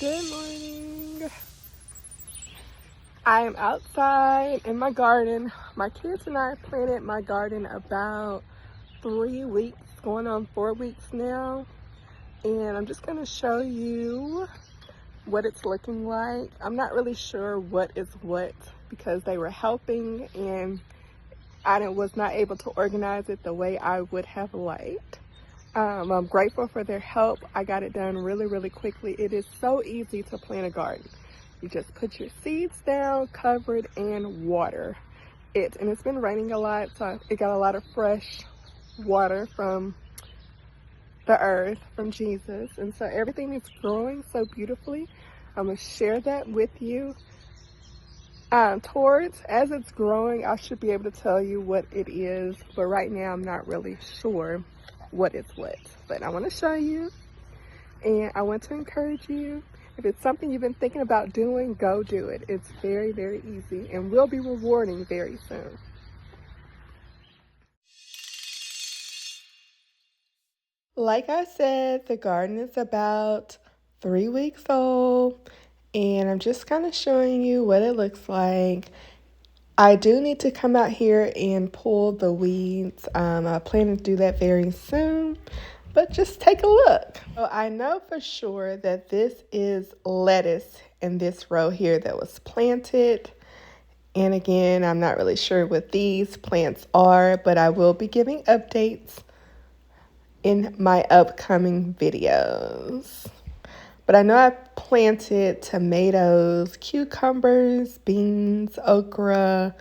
Good morning. I am outside in my garden. My kids and I planted my garden about 3 weeks, going on 4 weeks now. And I'm just going to show you what it's looking like. I'm not really sure what is what because they were helping and I was not able to organize it the way I would have liked. I'm grateful for their help. I got it done really quickly. It is so easy to plant a garden. You just put your seeds down, cover it, and water it. And it's been raining a lot, so it got a lot of fresh water from the earth, from Jesus. And so everything is growing so beautifully. I'm going to share that with you. As it's growing, I should be able to tell you what it is. But right now, I'm not really sure what is what. But I want to show you. And I want to encourage you. If it's something you've been thinking about doing, go do it. It's very easy and will be rewarding very soon. Like I said, the garden is about 3 weeks old and I'm just kind of showing you what it looks like. I do need to come out here and pull the weeds. I plan to do that very soon. But just take a look. So I know for sure that this is lettuce in this row here that was planted. And again, I'm not really sure what these plants are, but I will be giving updates in my upcoming videos. But I know I planted tomatoes, cucumbers, beans, okra.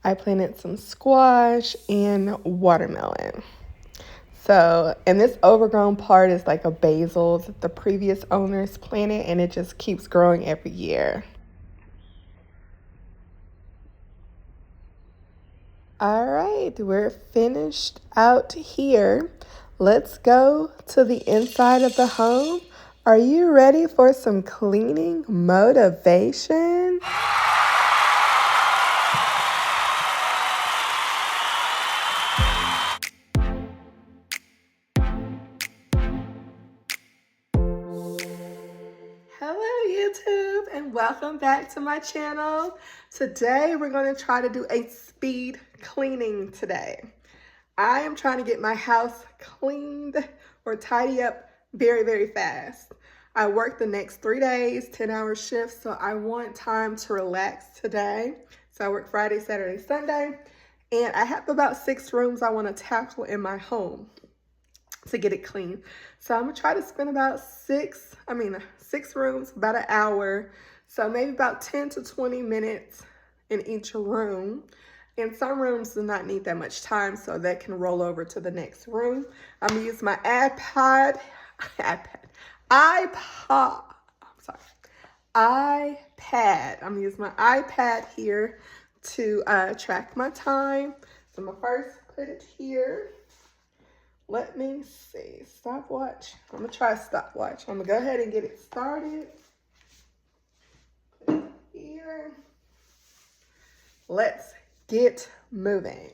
I planted some squash and watermelon. So, and this overgrown part is like a basil that the previous owners planted, and it just keeps growing every year. All right, we're finished out here. Let's go to the inside of the home. Are you ready for some cleaning motivation? Hello YouTube and welcome back to my channel. Today we're going to try to do a speed cleaning today. I am trying to get my house cleaned or tidy up very fast. I work the next 3 days, 10-hour shifts, so I want time to relax today. So I work Friday, Saturday, Sunday, and I have about 6 rooms I want to tackle in my home to get it clean. So I'm gonna try to spend about 6 rooms, about an hour. So maybe about 10 to 20 minutes in each room. And some rooms do not need that much time, so that can roll over to the next room. I'm gonna use my iPad. I'm gonna use my iPad here to track my time. So I'm gonna first put it here. Let me see, stopwatch. I'm gonna try a stopwatch. I'm gonna go ahead and get it started. Put it here. Let's get moving.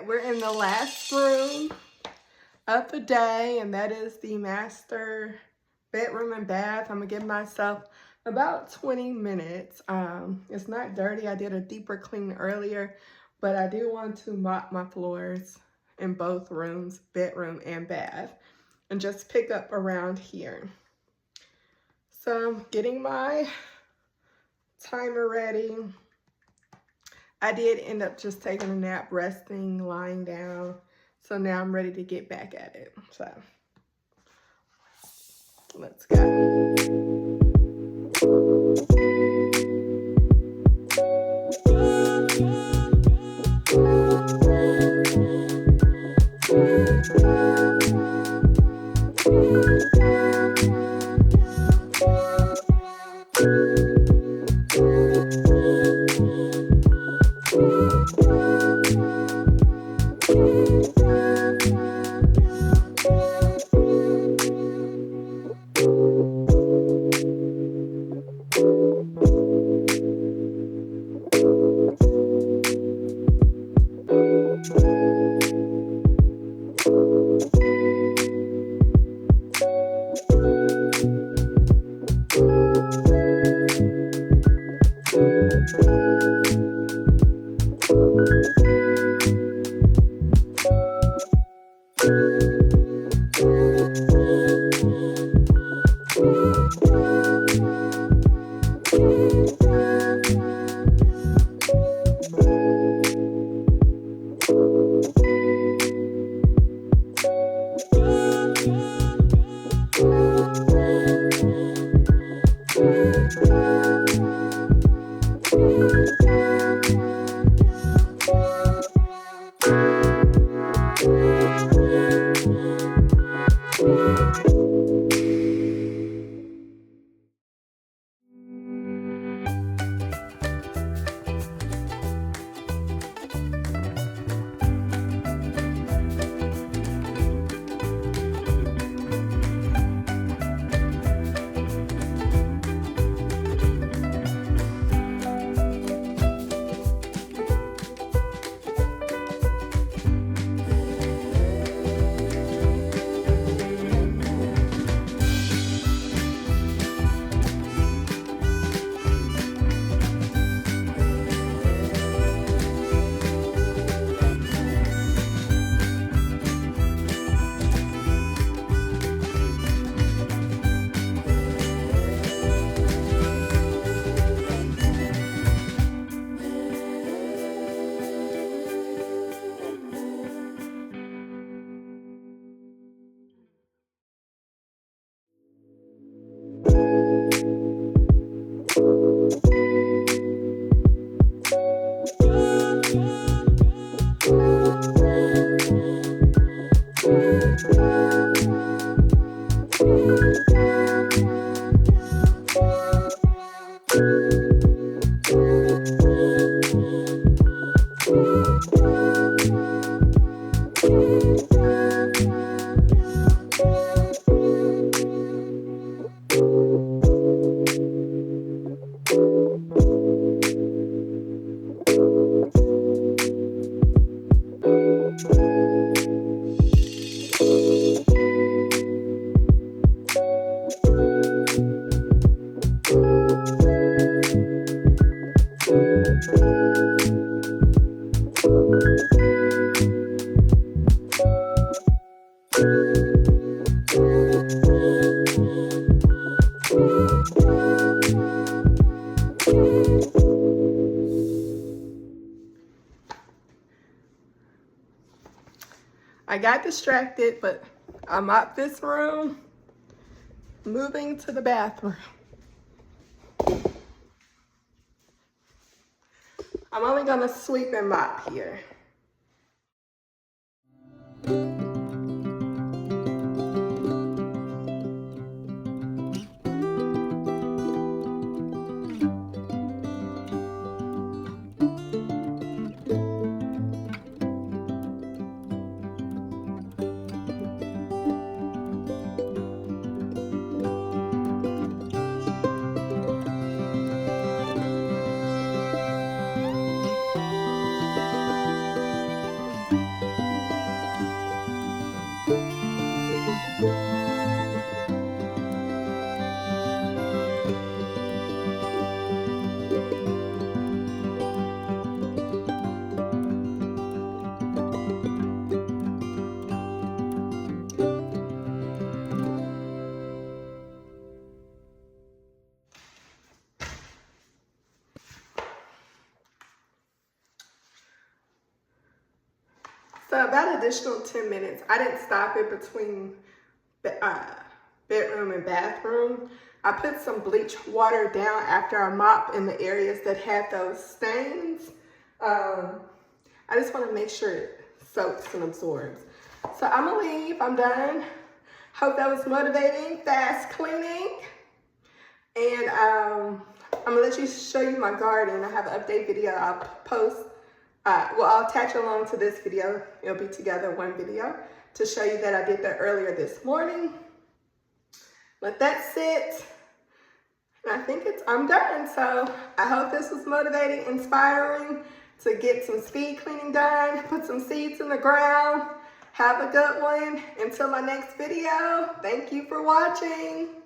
we're in the last room of the day, and that is the master bedroom and bath. I'm gonna give myself about 20 minutes. It's not dirty. I did a deeper clean earlier, but I do want to mop my floors in both rooms, bedroom and bath, and just pick up around here. So I'm getting my timer ready. I did end up just taking a nap, resting, lying down. So now I'm ready to get back at it. So let's go. I got distracted, but I mopped this room, moving to the bathroom. I'm only gonna sweep and mop here. additional 10 minutes. I didn't stop it between bedroom and bathroom. I put some bleach water down after I mop in the areas that had those stains. I just want to make sure it soaks and absorbs. So I'm gonna leave, I'm done. Hope that was motivating, fast cleaning. And I'm gonna show you my garden. I have an update video I'll post. Well, I'll attach along to this video. It'll be together one video to show you that I did that earlier this morning. Let that sit. And I think I'm done. So I hope this was motivating, inspiring to get some speed cleaning done, put some seeds in the ground. Have a good one. Until my next video, thank you for watching.